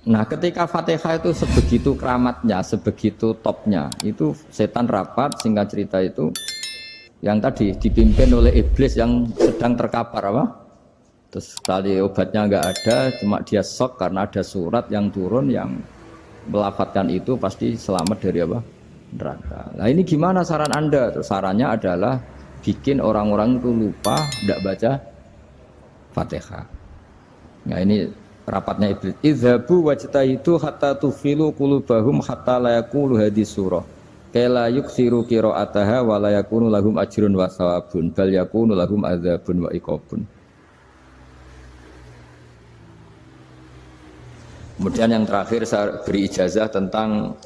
Nah, ketika Fatihah itu sebegitu keramatnya, sebegitu topnya, itu setan rapat, singkat cerita itu yang tadi dipimpin oleh iblis yang sedang terkapar apa? Terus tali obatnya nggak ada, cuma dia shock karena ada surat yang turun yang melafatkan itu pasti selamat dari apa? Neraka. Nah ini gimana saran Anda? Terus sarannya adalah bikin orang-orang itu lupa, tidak baca Fatihah. Nah ini rapatnya iblis. Idzabu wajtahidu hatta tufilu qulubahum hatta la yaqulu hadis surah. Kala yuksiru qira'ataha wa la yakunu lahum ajrun wa thawabun bal yakunu lahum adzabun wa iqabun. Kemudian yang terakhir saya beri ijazah tentang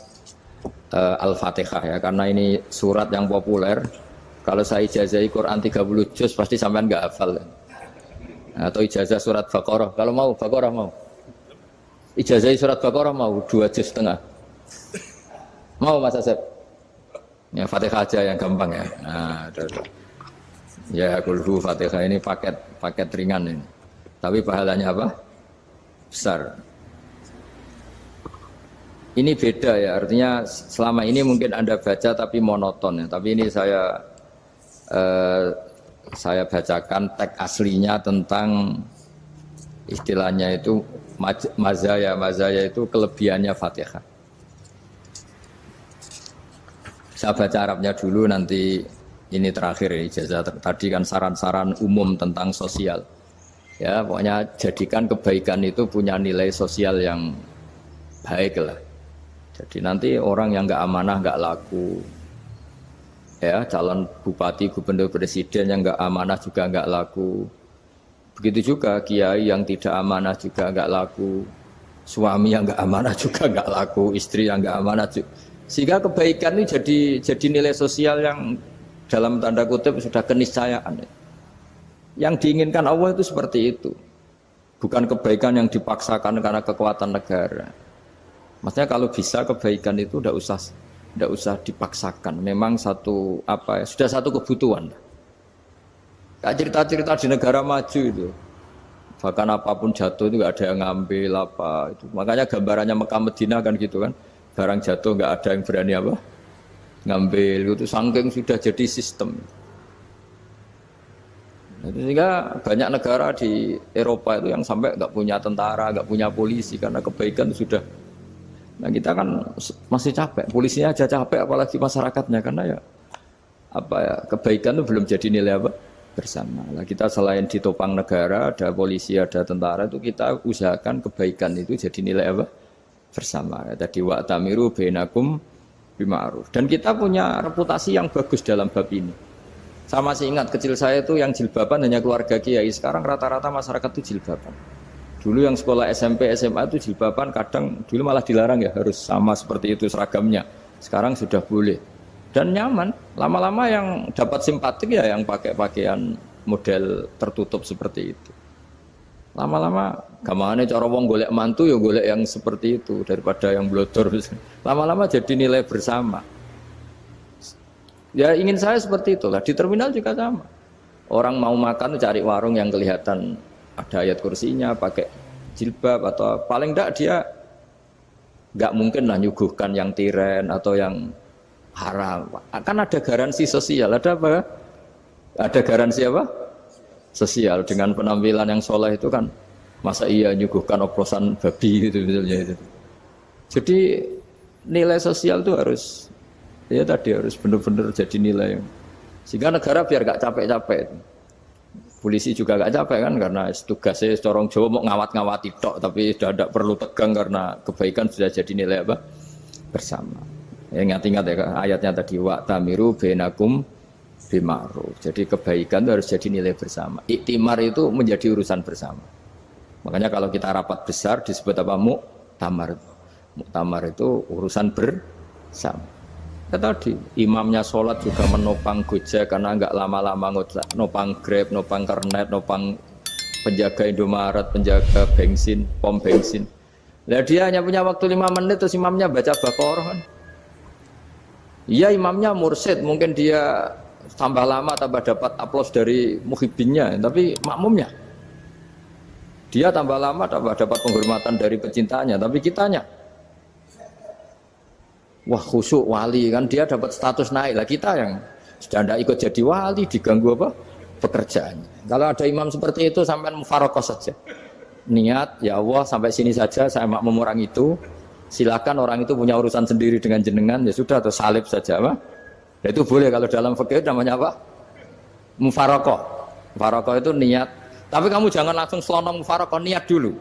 Al-Fatihah ya, karena ini surat yang populer. Kalau saya ijazahi Quran 30 juz pasti sampean nggak hafal. Atau ijazah surat Baqarah. Kalau mau Baqarah mau. Ijazahi surat Baqarah mau 2 juz setengah. Mau Mas Asep? Ya Fatihah aja yang gampang ya. Nah, ada. Ya kulhu Fatihah ini paket ringan ini. Tapi pahalanya apa? Besar. Ini beda ya, artinya selama ini mungkin Anda baca tapi monoton ya. Tapi ini saya bacakan teks aslinya tentang istilahnya itu mazaya. Mazaya itu kelebihannya Fatihah. Saya baca Arabnya dulu, nanti ini terakhir ya, ijazah tadi kan saran-saran umum tentang sosial. Ya, pokoknya jadikan kebaikan itu punya nilai sosial yang baik lah. Jadi nanti orang yang nggak amanah nggak laku, ya calon bupati, gubernur, presiden yang nggak amanah juga nggak laku. Begitu juga kiai yang tidak amanah juga nggak laku, suami yang nggak amanah juga nggak laku, istri yang nggak amanah juga. Sehingga kebaikan ini jadi nilai sosial yang dalam tanda kutip sudah keniscayaan. Yang diinginkan Allah itu seperti itu, bukan kebaikan yang dipaksakan karena kekuatan negara. Maksudnya kalau bisa kebaikan itu tidak usah dipaksakan. Memang satu apa ya, sudah satu kebutuhan. Kayak cerita-cerita di negara maju itu, bahkan apapun jatuh itu nggak ada yang ngambil apa itu. Makanya gambarannya Mekah Medina kan gitu kan, barang jatuh nggak ada yang berani apa ngambil. Itu saking sudah jadi sistem. Sehingga banyak negara di Eropa itu yang sampai nggak punya tentara, nggak punya polisi karena kebaikan sudah. Nah kita kan masih capek, polisinya aja capek apalagi masyarakatnya, karena ya apa ya, kebaikan itu belum jadi nilai apa bersama. Nah kita selain ditopang negara, ada polisi, ada tentara, itu kita usahakan kebaikan itu jadi nilai apa bersama. Tadi wa'tamiru bainakum bima'ruf. Dan kita punya reputasi yang bagus dalam bab ini. Saya masih ingat kecil saya itu yang jilbaban hanya keluarga kiai. Sekarang rata-rata masyarakat itu jilbaban. Dulu yang sekolah SMP, SMA itu jilbaban kadang dulu malah dilarang ya, harus sama seperti itu seragamnya. Sekarang sudah boleh dan nyaman. Lama-lama yang dapat simpatik ya yang pakai pakaian model tertutup seperti itu. Lama-lama gamane cara wong golek mantu ya golek yang seperti itu daripada yang blodor. Lama-lama jadi nilai bersama. Ya ingin saya seperti itulah. Di terminal juga sama. Orang mau makan cari warung yang kelihatan ada ayat kursinya, pakai jilbab, atau paling enggak dia nggak mungkin lah nyuguhkan yang tiren atau yang haram. Kan ada garansi sosial, ada apa? Ada garansi apa? Sosial dengan penampilan yang soleh itu kan, masa iya nyuguhkan oplosan babi gitu misalnya itu. Jadi nilai sosial itu harus, ya tadi harus benar-benar jadi nilai. Sehingga negara biar nggak capek-capek. Polisi juga gak capek kan, karena tugasnya corong Jawa mau ngawat-ngawati tok, tapi sudah tidak perlu tegang karena kebaikan sudah jadi nilai apa bersama. Ya, ingat-ingat ya ayatnya tadi, wa'tamiru bainakum bima'ruf. Jadi kebaikan itu harus jadi nilai bersama. Iktimar itu menjadi urusan bersama. Makanya kalau kita rapat besar disebut apa? Muktamar. Muktamar itu urusan bersama. Ya tadi, imamnya sholat juga menopang Gojek karena nggak lama-lama nopang Grab, nopang Kernet, nopang penjaga Indomaret, penjaga bensin, pom bensin. Nah dia hanya punya waktu 5 menit terus imamnya baca Baqarah kan. Iya imamnya mursyid, mungkin dia tambah lama tambah dapat aplaus dari muhibbinnya, tapi makmumnya Dia tambah lama dapat penghormatan dari pecintanya, tapi kitanya wah khusyuk wali kan dia dapat status naik lah, kita yang sudah tidak ikut jadi wali diganggu apa pekerjaannya. Kalau ada imam seperti itu sampai mufarokoh saja. Niat ya Allah sampai sini saja saya makmum orang itu. Silakan orang itu punya urusan sendiri dengan jenengan ya sudah atau salib saja apa. Ya, itu boleh kalau dalam fikih namanya apa? Mufarokoh. Mufarokoh itu niat. Tapi kamu jangan langsung selonong mufarokoh, niat dulu.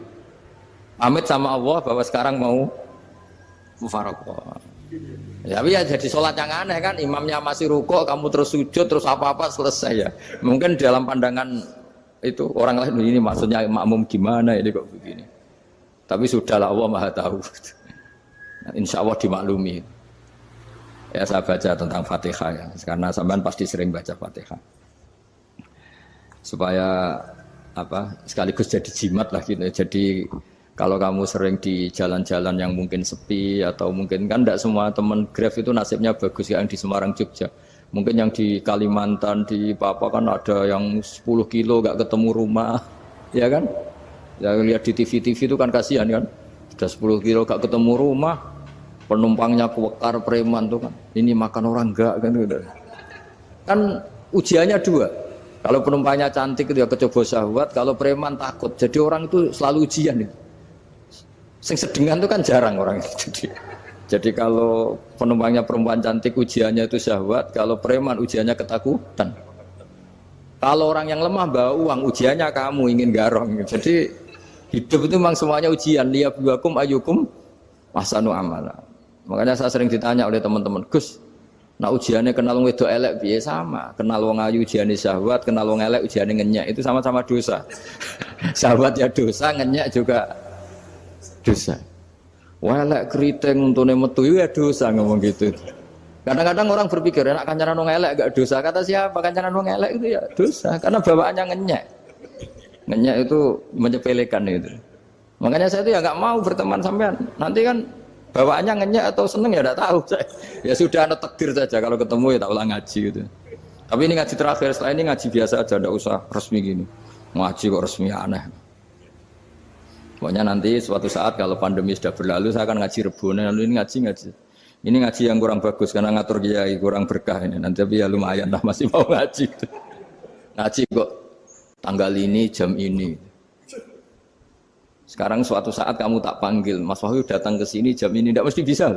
Pamit sama Allah bahwa sekarang mau mufarokoh. Ya, tapi ya jadi sholat yang aneh kan, imamnya masih rukuk, kamu terus sujud, terus apa-apa selesai ya. Mungkin dalam pandangan itu orang lain ini maksudnya makmum gimana ini kok begini. Tapi sudahlah Allah Maha tahu. Insya Allah dimaklumi. Ya saya baca tentang Fatihah ya, karena sampean pasti sering baca Fatihah. Supaya apa sekaligus jadi jimat lah gitu. Jadi kalau kamu sering di jalan-jalan yang mungkin sepi atau mungkin kan tidak semua teman Grab itu nasibnya bagus yang di Semarang Jogja. Mungkin yang di Kalimantan di Papua kan ada yang 10 kilo gak ketemu rumah, ya kan? Ya lihat di TV-TV itu kan kasihan kan. Sudah 10 kilo gak ketemu rumah, penumpangnya kuwekar preman tuh kan. Ini makan orang enggak kan gitu. Kan ujiannya dua. Kalau penumpangnya cantik itu ya kecoba syahwat, kalau preman takut. Jadi orang itu selalu ujian itu. Sing sedengan itu kan jarang orang itu. Jadi kalau penumpangnya perempuan cantik ujiannya itu syahwat, kalau preman ujiannya ketakutan. Kalau orang yang lemah bawa uang ujiannya kamu ingin garong. Jadi hidup itu memang semuanya ujian. Liyabluwakum ayyukum ahsanu amala. Makanya saya sering ditanya oleh teman-teman, Gus, nah ujiannya kenal wong wedok elek piye sama? Kenal wong ayu ujiannya syahwat, kenal wong elek ujiannya ngenyek, itu sama-sama dosa. Syahwat ya dosa, ngenyek juga dosa. Wah elek keriting untune metu ya dosa ngomong gitu. Kadang-kadang orang berpikir enak kancanan wong elek gak dosa. Kata siapa kancanan wong elek itu ya dosa karena bawaannya ngenyek. Ngenyek itu menyepelekan itu. Makanya saya itu ya nggak mau berteman sampean. Nanti kan bawaannya ngenyek atau seneng ya tidak tahu. Ya sudah ada takdir saja kalau ketemu ya tak ulang ngaji gitu. Tapi ini ngaji terakhir, setelah ini ngaji biasa aja, tidak usah resmi gini. Ngaji kok resmi aneh. Pokoknya nanti suatu saat kalau pandemi sudah berlalu saya akan ngaji Rebone, lalu ini ngaji. Ini ngaji yang kurang bagus karena ngatur kiai kurang berkah ini. Nanti tapi ya lumayan lah masih mau ngaji. Ngaji kok tanggal ini jam ini. Sekarang suatu saat kamu tak panggil, Mas Wahyu datang ke sini jam ini tidak mesti bisa.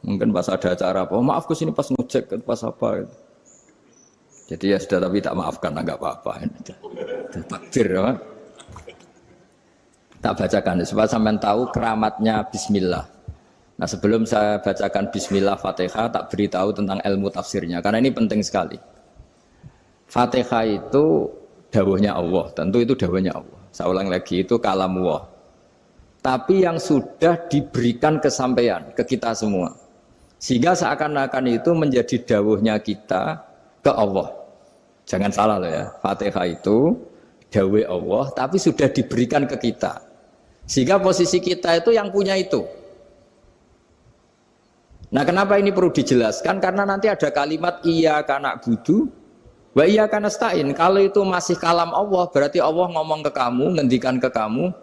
Mungkin pas ada acara apa, oh, maaf ke sini pas ngecek pas apa. Gitu. Jadi ya sudah tapi tak maafkan enggak apa-apa. Takdir ya. Tak bacakan supaya sampean tahu keramatnya bismillah. Nah, sebelum saya bacakan bismillah Fatihah tak beritahu tentang ilmu tafsirnya karena ini penting sekali. Fatihah itu dawuhnya Allah, tentu itu dawuhnya Allah. Saya ulang lagi itu kalamullah. Tapi yang sudah diberikan kesampaian ke kita semua. Sehingga seakan-akan itu menjadi dawuhnya kita ke Allah. Jangan salah loh ya. Fatihah itu dawuh Allah tapi sudah diberikan ke kita. Sehingga posisi kita itu yang punya itu. Nah kenapa ini perlu dijelaskan? Karena nanti ada kalimat iyyaka na'budu wa iyyaka nasta'in. Kalau itu masih kalam Allah, berarti Allah ngomong ke kamu, ngendikan ke kamu,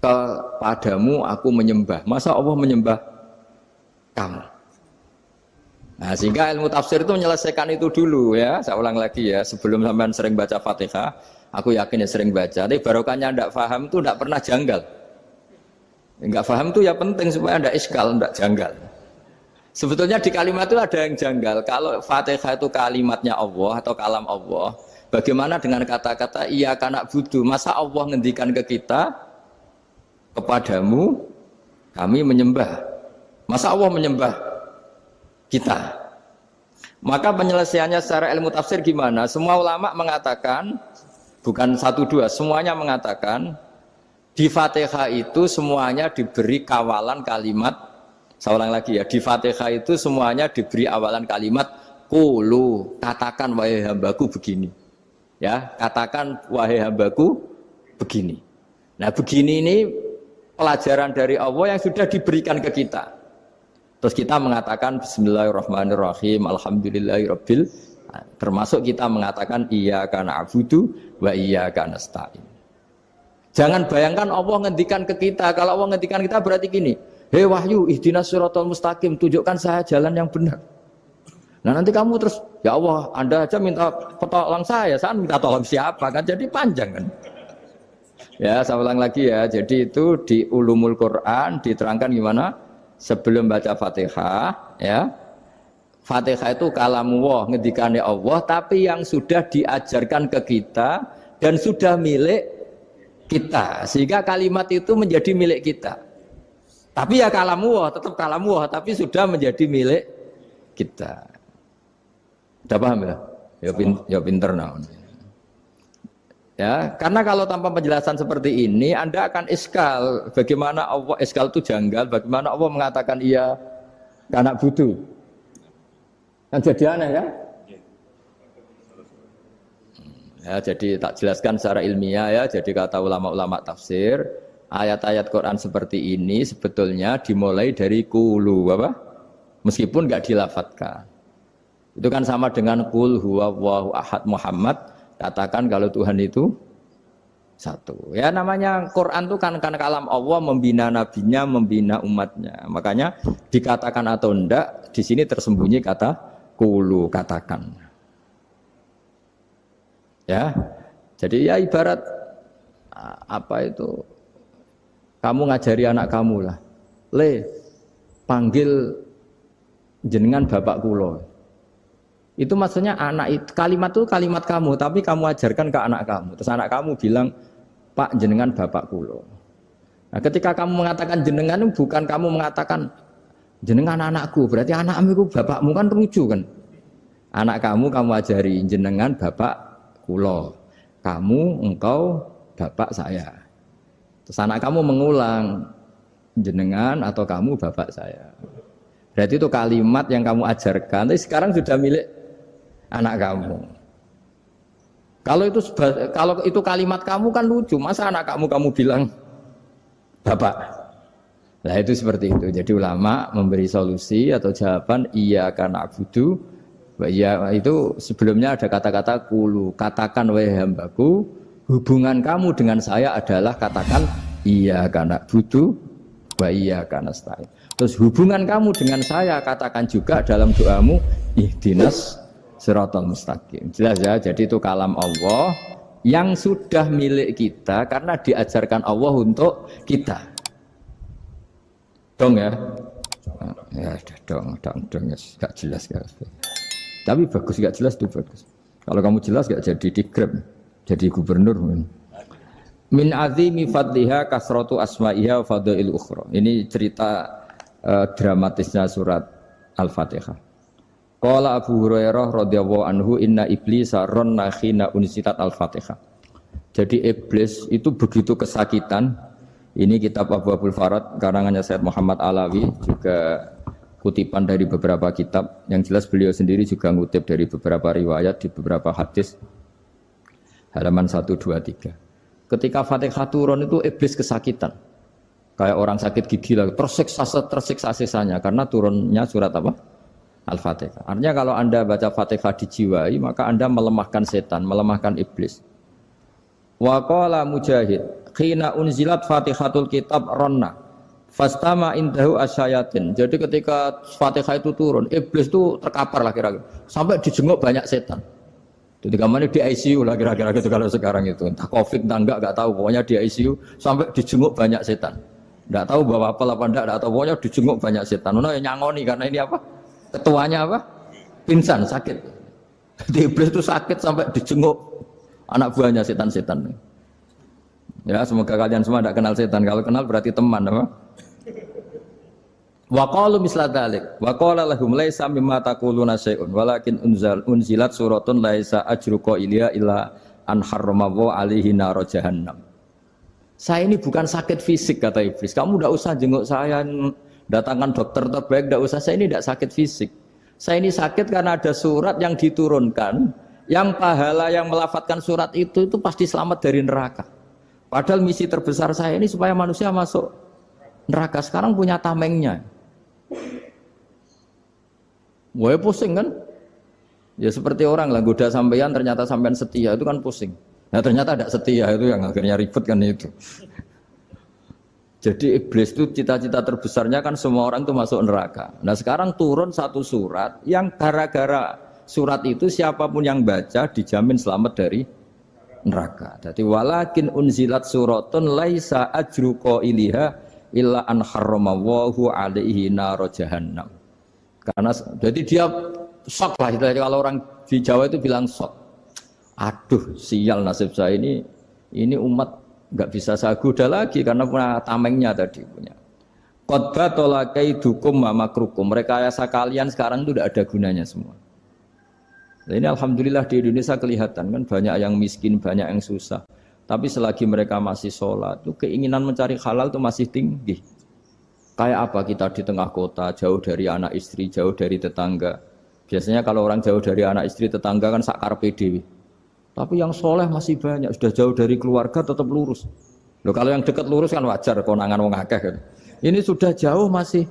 kepadamu aku menyembah. Masa Allah menyembah kamu? Nah sehingga ilmu tafsir itu menyelesaikan itu dulu ya. Saya ulang lagi ya, sebelum sampean sering baca Fatihah, aku yakin ya sering baca. Tapi barokahnya tidak paham itu tidak pernah janggal. Enggak paham itu ya penting supaya tidak iskal, tidak janggal. Sebetulnya di kalimat itu ada yang janggal. Kalau Fatihah itu kalimatnya Allah atau kalam Allah, bagaimana dengan kata-kata iyyaka na'budu? Masa Allah ngendikan ke kita, kepadamu kami menyembah. Masa Allah menyembah kita? Maka penyelesaiannya secara ilmu tafsir gimana? Semua ulama mengatakan, bukan satu dua, semuanya mengatakan di Fatihah itu semuanya diberi kawalan kalimat. Saya ulang lagi ya, di Fatihah itu semuanya diberi awalan kalimat qulu, katakan wahai hambaku begini. Ya, katakan wahai hambaku begini. Nah, begini ini pelajaran dari Allah yang sudah diberikan ke kita. Terus kita mengatakan bismillahirrahmanirrahim, alhamdulillahirabbil, termasuk kita mengatakan iyyaka na'budu wa iyyaka nasta'in. Jangan bayangkan Allah ngendikan ke kita. Kalau Allah ngendikan kita berarti gini, hei wahyu, ihdinas siratal mustaqim, tunjukkan saya jalan yang benar. Nah nanti kamu terus, ya Allah, Anda aja minta tolong saya minta tolong siapa kan? Jadi panjang kan? Ya, saya ulang lagi ya. Jadi itu di Ulumul Quran diterangkan gimana? Sebelum baca Fatihah, ya. Fatihah itu kalamullah, ngendikane Allah, tapi yang sudah diajarkan ke kita dan sudah milik kita. Sehingga kalimat itu menjadi milik kita. Tapi ya kalamullah, tetap kalamullah, tapi sudah menjadi milik kita. Sudah paham ya? Ya pinter nah. Ya, karena kalau tanpa penjelasan seperti ini Anda akan iskal. Bagaimana Allah, iskal itu janggal, bagaimana Allah mengatakan iya anak butuh. Kan jadi aneh ya? Ya, jadi tak jelaskan secara ilmiah ya. Jadi kata ulama-ulama tafsir, ayat-ayat Quran seperti ini sebetulnya dimulai dari qulu apa? Meskipun enggak dilafatkan. Itu kan sama dengan qul huwallahu ahad Muhammad. Katakan kalau Tuhan itu satu. Ya namanya Quran itu kan kalam Allah, membina nabinya, membina umatnya. Makanya dikatakan atau enggak, di sini tersembunyi kata qulu, katakan. Ya. Jadi ya ibarat apa itu? Kamu ngajari anak kamu lah. Le, panggil jenengan bapak kula. Itu maksudnya anak itu, kalimat itu kalimat kamu, tapi kamu ajarkan ke anak kamu. Terus anak kamu bilang, Pak jenengan bapak kulo. Nah, ketika kamu mengatakan jenengan, bukan kamu mengatakan jenengan anakku, berarti anakmu itu bapakmu, kan lucu kan? Anak kamu ajari jenengan bapak kulo. Kamu, engkau, bapak saya. Terus anak kamu mengulang, jenengan atau kamu bapak saya. Berarti itu kalimat yang kamu ajarkan, tapi sekarang sudah milik anak kamu. Kalau itu kalimat kamu kan lucu, masa anak kamu bilang bapak. Nah itu seperti itu. Jadi ulama memberi solusi atau jawaban iya karena abudu. Iya itu sebelumnya ada kata-kata kulu, katakan wahai hambaku, hubungan kamu dengan saya adalah katakan iya karena abudu wa iya karena nasta'in. Terus hubungan kamu dengan saya katakan juga dalam doamu ihdinas siratal mustaqim. Jelas ya, jadi itu kalam Allah yang sudah milik kita karena diajarkan Allah untuk kita. Dong ya? Ya dong, gak jelas gak. Tapi bagus, gak jelas itu bagus. Kalau kamu jelas gak jadi digrab, jadi gubernur. Min azimi fadliha kasratu asma'iha wa fadail ukhra. Ini cerita dramatisnya surat Al-Fatihah. Qala Abu Hurairah radhiyallahu anhu inna iblisa ranna khina unsitat Al-Fatihah. Jadi iblis itu begitu kesakitan. Ini kitab Abwaabul Farad karangannya Sayyid Muhammad Alawi, juga kutipan dari beberapa kitab. Yang jelas beliau sendiri juga ngutip dari beberapa riwayat di beberapa hadis. Halaman 123. Ketika Fatihah turun itu iblis kesakitan. Kayak orang sakit gigi lah, tersiksa sisanya karena turunnya surat apa? Al-Fatihah. Artinya kalau Anda baca Fatihah dijiwai, maka Anda melemahkan setan, melemahkan iblis. Wa qala Mujahid, khina unzilat Fatihatul Kitab ronna fastama indahu asyayatin. Jadi ketika Fatihah itu turun, iblis itu terkapar lah kira-kira. Sampai dijenguk banyak setan. Jadi kemana di ICU lah kira-kira gitu kalau sekarang itu. Entah Covid entah enggak tahu, pokoknya di ICU sampai dijenguk banyak setan. Enggak tahu bawa apa enggak tahu, pokoknya dijenguk banyak setan. Ono yang nyangoni karena ini apa? Ketuanya apa? Pingsan, sakit. Jadi iblis itu sakit sampai dijenguk anak buahnya setan-setan. Ya, semoga kalian semua tidak kenal setan. Kalau kenal berarti teman, apa? Wa qalu misla dzalik. Wa qala lahum laisa mimma taquluna syai'un walakin unzilat suratun laisa ajru qailiha illa an harrama alaihi nar jahannam. Saya ini bukan sakit fisik kata iblis. Kamu tidak usah jenguk saya, datangkan dokter terbaik, tidak usah. Saya ini tidak sakit fisik. Saya ini sakit karena ada surat yang diturunkan, yang pahala yang melafatkan surat itu pasti selamat dari neraka. Padahal misi terbesar saya ini supaya manusia masuk neraka. Sekarang punya tamengnya. Wah pusing kan? Ya seperti orang lah, goda sampean ternyata sampean setia, itu kan pusing. Nah ternyata tidak setia, itu yang akhirnya ribet kan itu. Jadi iblis itu cita-cita terbesarnya kan semua orang itu masuk neraka. Nah sekarang turun satu surat yang gara-gara surat itu siapapun yang baca dijamin selamat dari neraka. Jadi walakin unzilat suratun laisa ajru qailiha illa an harramallahu alaihi nar jahannam. Karena jadi dia shock lah itu kalau orang di Jawa itu bilang shock. Aduh sial nasib saya ini umat nggak bisa saya goda lagi karena punya tamengnya tadi punya. Qadba tolakai dukum mamakrukum. Rekayasa kalian sekarang itu tidak ada gunanya semua. Nah, ini alhamdulillah di Indonesia kelihatan kan banyak yang miskin, banyak yang susah. Tapi selagi mereka masih sholat, itu keinginan mencari halal itu masih tinggi. Kayak apa kita di tengah kota, jauh dari anak istri, jauh dari tetangga. Biasanya kalau orang jauh dari anak istri, tetangga kan sakar PDW. Tapi yang soleh masih banyak, sudah jauh dari keluarga tetap lurus. Loh, kalau yang dekat lurus kan wajar, konangan wong akeh kan. Ini sudah jauh masih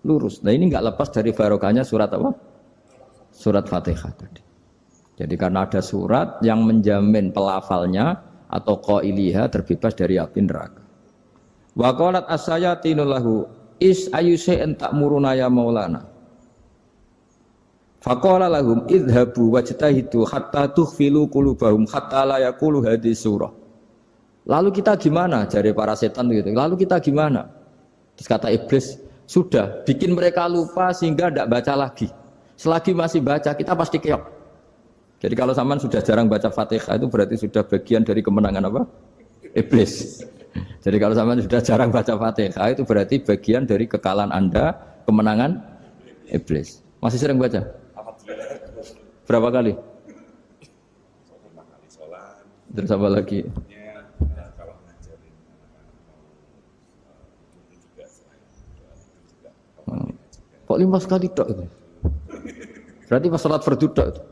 lurus. Nah ini nggak lepas dari barokahnya surat apa? Surat Fatihah tadi. Jadi karena ada surat yang menjamin pelafalnya atau qailiha terbebas dari api neraka. Wa qalat as-sayatinu lahu is ayyusai'in ta'muruna ya maulana. Faqala lahum idhabu wajtahidu hatta tukhfilu qulubahum hatta la yaqulu hadhihi surah. Lalu kita gimana? Jari para setan gitu. Lalu kita gimana? Terus kata iblis, sudah bikin mereka lupa sehingga tidak baca lagi. Selagi masih baca kita pasti keok. Jadi kalau sampean sudah jarang baca Fatihah itu berarti sudah bagian dari kemenangan apa? Iblis. Jadi kalau sampean sudah jarang baca Fatihah itu berarti bagian dari kekalahan Anda, kemenangan iblis. Masih sering baca? Berapa kali? Terus apa lagi? Kok 5 kali tok itu? Berarti pas sholat fardu tok itu.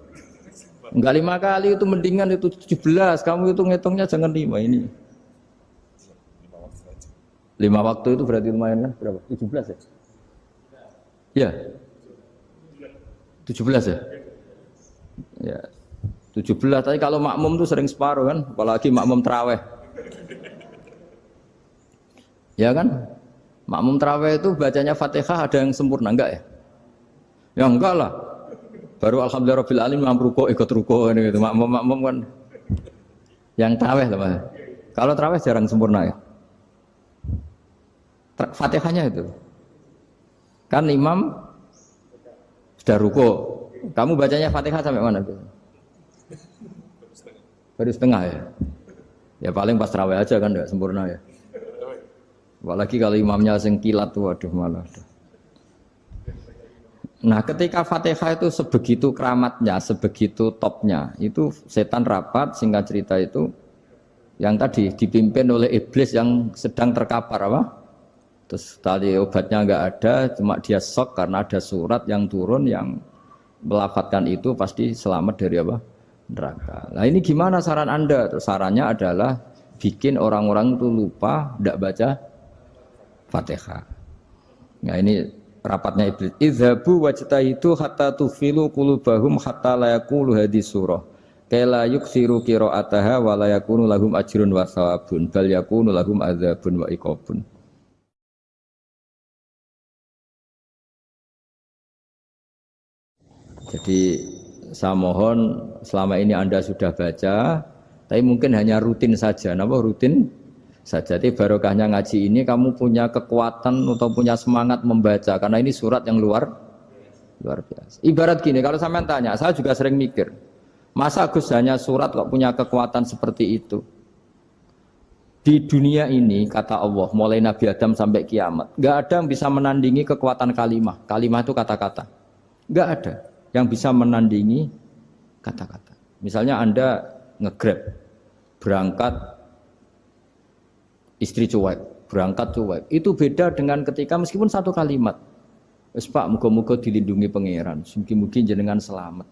Enggak 5 kali itu mendingan itu 17. Kamu itu ngitungnya jangan 5 ini. 5 waktu itu berarti lumayan kan? Berapa? 17 ya? Iya. 17 ya? Ya. 17 tapi kalau makmum tuh sering separuh kan, apalagi makmum tarawih. Ya kan? Makmum tarawih itu bacanya Fatihah ada yang sempurna enggak ya? Ya enggak lah. Baru alhamdulillah rabbil alamin mampu ruko ikut ruko ini gitu. Makmum kan yang tarawih lah Mas. Kalau tarawih jarang sempurna ya. Fatihahnya itu. Kan imam sudah ruko. Kamu bacanya Fatihah sampai mana tuh? Baru setengah ya. Ya paling pas tarawih aja kan enggak sempurna ya. Apalagi kalau imamnya sing kilat tuh waduh malah. Nah ketika Fatihah itu sebegitu keramatnya, sebegitu topnya, itu setan rapat, singkat cerita itu yang tadi dipimpin oleh iblis yang sedang terkapar apa? Terus tadi obatnya enggak ada, cuma dia shock karena ada surat yang turun yang melafatkan itu pasti selamat dari apa? Neraka. Nah ini gimana saran Anda? Terus sarannya adalah bikin orang-orang itu lupa, tidak baca Fatihah. Nah ini rapatnya iblis. Idhabu wajtahidu hatta tufilu qulubahum hatta la yaqulu hadhihi surah. Kala yuksiru qira'ataha wa la yakunu lahum ajrun wa thawabun bal yakunu lahum adzabun wa iqabun. Jadi saya mohon selama ini Anda sudah baca, tapi mungkin hanya rutin saja. Napa rutin saja? Jadi barokahnya ngaji ini kamu punya kekuatan atau punya semangat membaca karena ini surat yang luar biasa. Ibarat gini, kalau sampean tanya, saya juga sering mikir, masa Gus hanya surat kok punya kekuatan seperti itu? Di dunia ini kata Allah, mulai Nabi Adam sampai kiamat, nggak ada yang bisa menandingi kekuatan kalimah. Kalimah itu kata-kata, nggak ada yang bisa menandingi kata-kata. Misalnya Anda nge-grab, berangkat istri cuek, berangkat cuek. Itu beda dengan ketika meskipun satu kalimat. Wes Pak, muga-muga dilindungi pangeran, mugi-mugi jenengan selamat.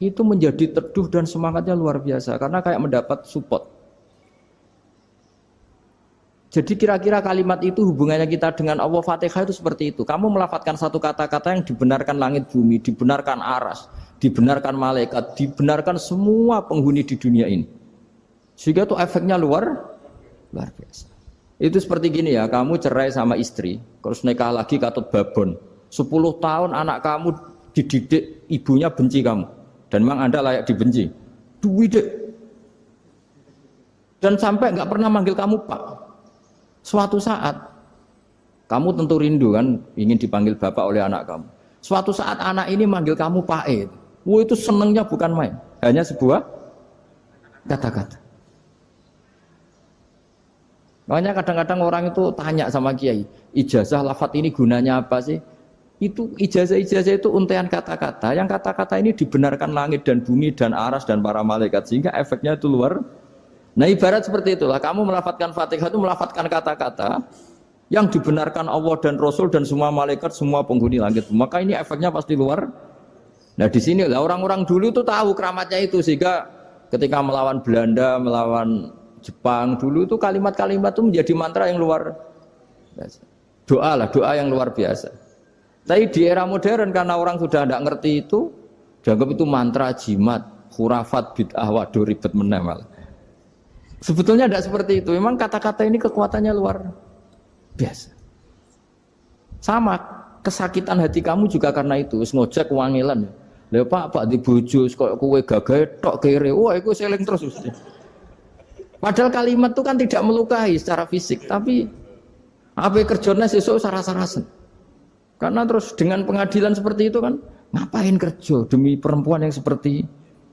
Itu menjadi teduh dan semangatnya luar biasa karena kayak mendapat support. Jadi kira-kira kalimat itu hubungannya kita dengan Allah, Fatihah itu seperti itu. Kamu melafadzkan satu kata-kata yang dibenarkan langit bumi, dibenarkan aras, dibenarkan malaikat, dibenarkan semua penghuni di dunia ini. Sehingga tuh efeknya luar biasa. Itu seperti gini ya, kamu cerai sama istri, terus nikah lagi katut babon. 10 tahun anak kamu dididik, ibunya benci kamu. Dan memang Anda layak dibenci. Dididik. Dan sampai nggak pernah manggil kamu Pak. Suatu saat, kamu tentu rindu kan, ingin dipanggil Bapak oleh anak kamu. Suatu saat anak ini manggil kamu Pak E. Wah itu senengnya bukan main. Hanya sebuah kata-kata. Makanya kadang-kadang orang itu tanya sama kiai, ijazah lafadz ini gunanya apa sih? Itu ijazah-ijazah itu untaian kata-kata. Yang kata-kata ini dibenarkan langit dan bumi dan aras dan para malaikat sehingga efeknya itu luar. Nah ibarat seperti itulah. Kamu melafadzkan Fatihah itu melafadzkan kata-kata yang dibenarkan Allah dan Rasul dan semua malaikat, semua penghuni langit. Maka ini efeknya pasti luar. Nah di sini lah orang-orang dulu itu tahu keramatnya itu sehingga ketika melawan Belanda, melawan Jepang dulu itu kalimat-kalimat itu menjadi mantra yang luar biasa. Doa lah, doa yang luar biasa. Tapi di era modern karena orang sudah tidak ngerti itu, dianggap itu mantra, jimat, khurafat, bid'ah, waduh ribet menemal. Sebetulnya tidak seperti itu. Memang kata-kata ini kekuatannya luar biasa. Sama kesakitan hati kamu juga karena itu. Ngojek wangilan. Lha Pak di bojo kok kowe gagah tok kere. Wah, iku seling terus mesti. Padahal kalimat itu kan tidak melukai secara fisik, tapi apa kerjanya sesuk saras-sarasen. Karena terus dengan pengadilan seperti itu kan, ngapain kerja demi perempuan yang seperti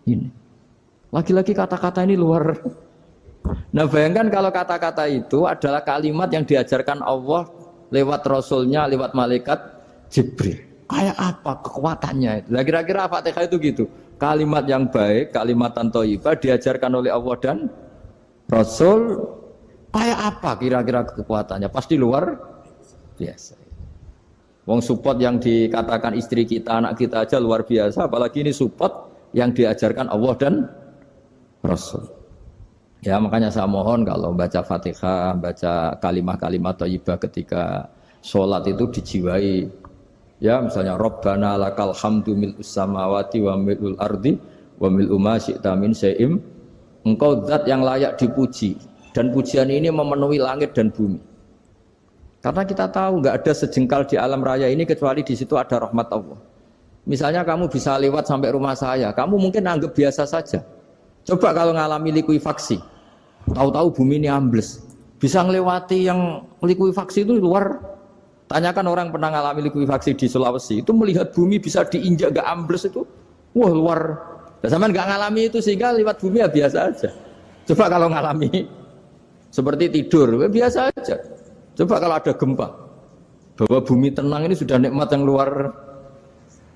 ini? Lagi-lagi kata-kata ini luar. Nah bayangkan kalau kata-kata itu adalah kalimat yang diajarkan Allah lewat Rasulnya, lewat malaikat Jibril. Kayak apa kekuatannya? Nah kira-kira Fatihah itu gitu. Kalimat yang baik, kalimatan thayyibah diajarkan oleh Allah dan Rasul, kayak apa kira-kira kekuatannya? Pasti luar biasa. Wong support yang dikatakan istri kita, anak kita aja luar biasa, apalagi ini support yang diajarkan Allah dan Rasul. Ya makanya saya mohon kalau baca Fatihah, baca kalimat-kalimat thayyibah ketika sholat itu dijiwai. Ya misalnya Rabbana lakal hamdu mil'us samawati wa mil'ul ardi wa mil'u ma syi'ta min syai'im. Engkau zat yang layak dipuji dan pujian ini memenuhi langit dan bumi. Karena kita tahu nggak ada sejengkal di alam raya ini kecuali di situ ada rahmat Allah. Misalnya kamu bisa lewat sampai rumah saya, kamu mungkin anggap biasa saja. Coba kalau ngalami likuifaksi, tahu-tahu bumi ini ambles, bisa ngelewati yang likuifaksi itu luar. Tanyakan orang pernah ngalami likuifaksi di Sulawesi, itu melihat bumi bisa diinjak nggak ambles itu, wah luar. Zaman nggak ngalami itu sehingga lewat bumi ya biasa aja. Coba kalau ngalami seperti tidur, ya biasa aja. Coba kalau ada gempa, bahwa bumi tenang ini sudah nikmat yang luar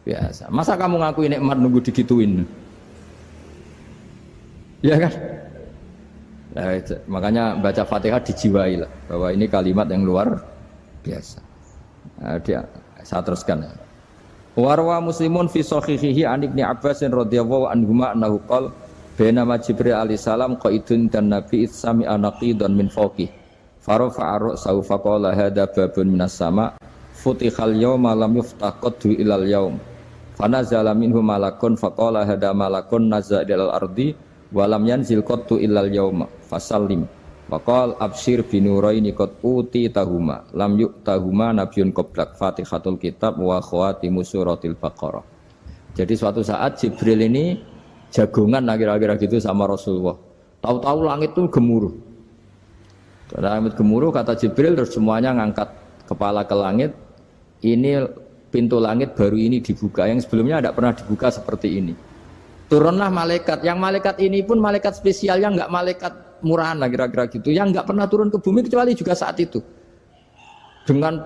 biasa. Masa kamu ngaku nikmat nunggu digituin? Ya kan? Nah, makanya baca Fatihah dijiwai lah, bahwa ini kalimat yang luar biasa. Nah, saya teruskan. Warwa Muslimun fi sahihihi an Ibnu Abbas radhiyallahu anhuma annahu qala bainama Jibril alaihi salam qaidun dan Nabi sami anaqidan min fawqih farafa'a ra'sahu faqala hadza babun minas sama futihal yawma lam yuftah qaddu ilal yaum fanazala minhu malakun faqala hadza malakun nazza ilal ardi wa lam yanzil qaddu ilal yauma fasallim faqal absyir binuraini qad uti tahuma lam yu'tahuma nabiyyun qablak Fatihatul kitab wa khawatimu suratil baqarah. Jadi suatu saat Jibril ini jagongan kira-kira gitu sama Rasulullah. Tahu-tahu langit itu gemuruh. Langit gemuruh kata Jibril terus semuanya ngangkat kepala ke langit. Ini pintu langit baru ini dibuka, yang sebelumnya tidak pernah dibuka seperti ini. Turunlah malaikat, yang malaikat ini pun malaikat spesial yang enggak malaikat murahan lah kira-kira gitu, yang enggak pernah turun ke bumi kecuali juga saat itu. Dengan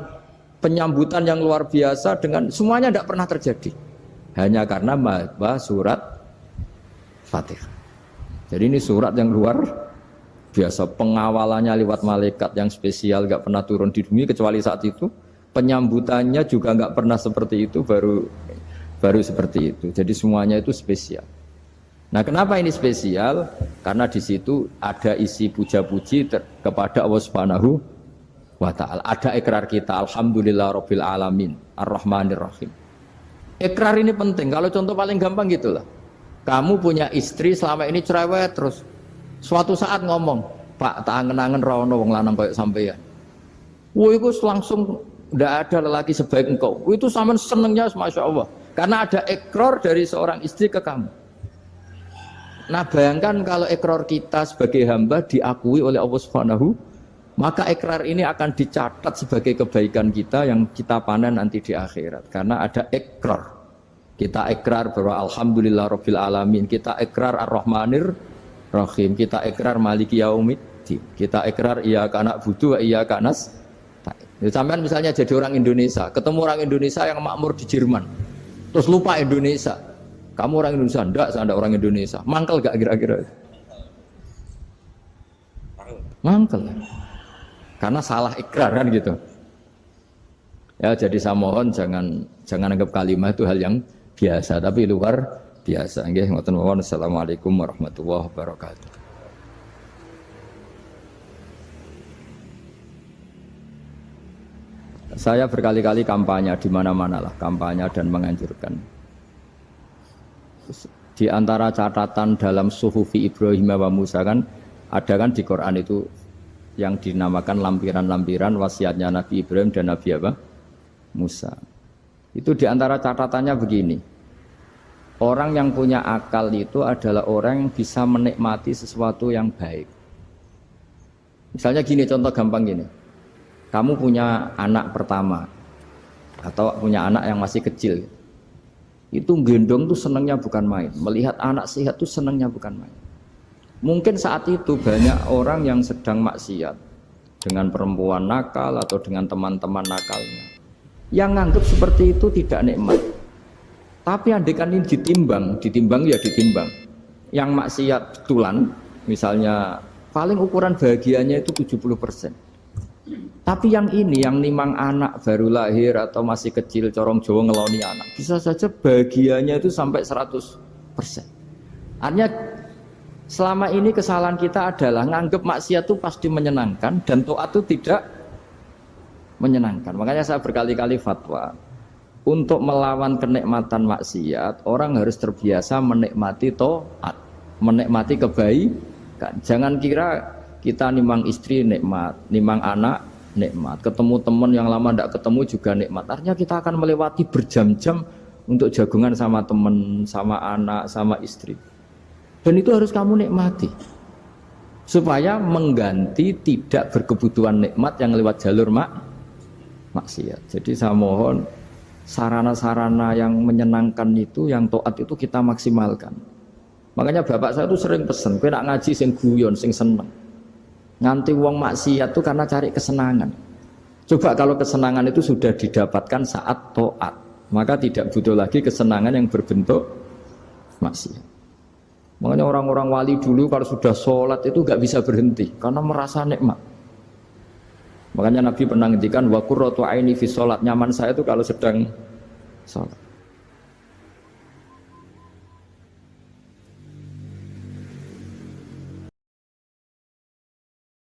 penyambutan yang luar biasa, dengan semuanya tidak pernah terjadi. Hanya karena bahwa surat Fatihah. Jadi ini surat yang luar biasa, pengawalannya lewat malaikat yang spesial enggak pernah turun di bumi kecuali saat itu. Penyambutannya juga enggak pernah seperti itu, baru seperti itu. Jadi semuanya itu spesial. Nah, kenapa ini spesial? Karena di situ ada isi puja-puji kepada Allah Subhanahu wa ta'ala. Ada ikrar kita, alhamdulillahirabbil alamin, arrahmanir rahim. Ikrar ini penting. Kalau contoh paling gampang gitulah. Kamu punya istri selama ini cerewet terus. Suatu saat ngomong, Pak, tak angen-angen ra ono wong lanang koyo sampeyan. Wah, itu langsung tidak ada lelaki sebaik engkau. Itu sama senengnya, masya Allah. Karena ada ikrar dari seorang istri ke kamu. Nah, bayangkan kalau ikrar kita sebagai hamba diakui oleh Allah Subhanahu, maka ikrar ini akan dicatat sebagai kebaikan kita yang kita panen nanti di akhirat. Karena ada ikrar. Kita ikrar bahwa alhamdulillah rabbil alamin. Kita ikrar ar-rahmanir rahim. Kita ikrar maliki yaumiddin. Kita ikrar iyyaka na'budu wa iyyaka nasta'in. Sampean misalnya jadi orang Indonesia, ketemu orang Indonesia yang makmur di Jerman, terus lupa Indonesia. Kamu orang Indonesia? Enggak, saya enggak orang Indonesia. Mangkel gak kira-kira? Mangkel. Karena salah ikrar kan gitu. Ya, jadi saya mohon jangan anggap kalimat itu hal yang biasa, tapi luar biasa. Nggih, ngoten mawon. Assalamualaikum warahmatullahi wabarakatuh. Saya berkali-kali kampanye di mana-mana lah, kampanye dan menganjurkan. Di antara catatan dalam Suhufi Ibrahim wa Musa kan ada kan di Quran itu yang dinamakan lampiran-lampiran wasiatnya Nabi Ibrahim dan Nabi apa? Musa. Itu di antara catatannya begini. Orang yang punya akal itu adalah orang yang bisa menikmati sesuatu yang baik. Misalnya gini, contoh gampang gini. Kamu punya anak pertama atau punya anak yang masih kecil, itu gendong tuh senangnya bukan main, melihat anak sehat tuh senangnya bukan main. Mungkin saat itu banyak orang yang sedang maksiat dengan perempuan nakal atau dengan teman-teman nakalnya, yang nganggap seperti itu tidak nikmat. Tapi andaikan ini ditimbang ya ditimbang. Yang maksiat betulan, misalnya paling ukuran bahagianya itu 70%. Tapi yang ini, yang nimang anak baru lahir atau masih kecil, corong Jawa ngeloni anak, bisa saja bahagianya itu sampai 100%. Artinya selama ini kesalahan kita adalah nganggep maksiat itu pasti menyenangkan dan taat itu tidak menyenangkan. Makanya saya berkali-kali fatwa, untuk melawan kenikmatan maksiat, orang harus terbiasa menikmati taat, menikmati kebaikan. Jangan kira kita nimang istri nikmat, nimang anak nikmat, ketemu teman yang lama tidak ketemu juga nikmat. Artinya kita akan melewati berjam-jam untuk jagungan sama teman, sama anak, sama istri. Dan itu harus kamu nikmati supaya mengganti tidak berkebutuhan nikmat yang lewat jalur maksiat. Jadi saya mohon sarana-sarana yang menyenangkan itu, yang taat itu kita maksimalkan. Makanya bapak saya itu sering pesen, kowe nak ngaji sing guyon, sing seneng. Nganti wong maksiat itu karena cari kesenangan. Coba kalau kesenangan itu sudah didapatkan saat taat, maka tidak butuh lagi kesenangan yang berbentuk maksiat. Makanya orang-orang wali dulu kalau sudah sholat itu gak bisa berhenti karena merasa nikmat. Makanya Nabi pernah ngendikan wa qurratu aini fi sholat, nyaman saya itu kalau sedang sholat.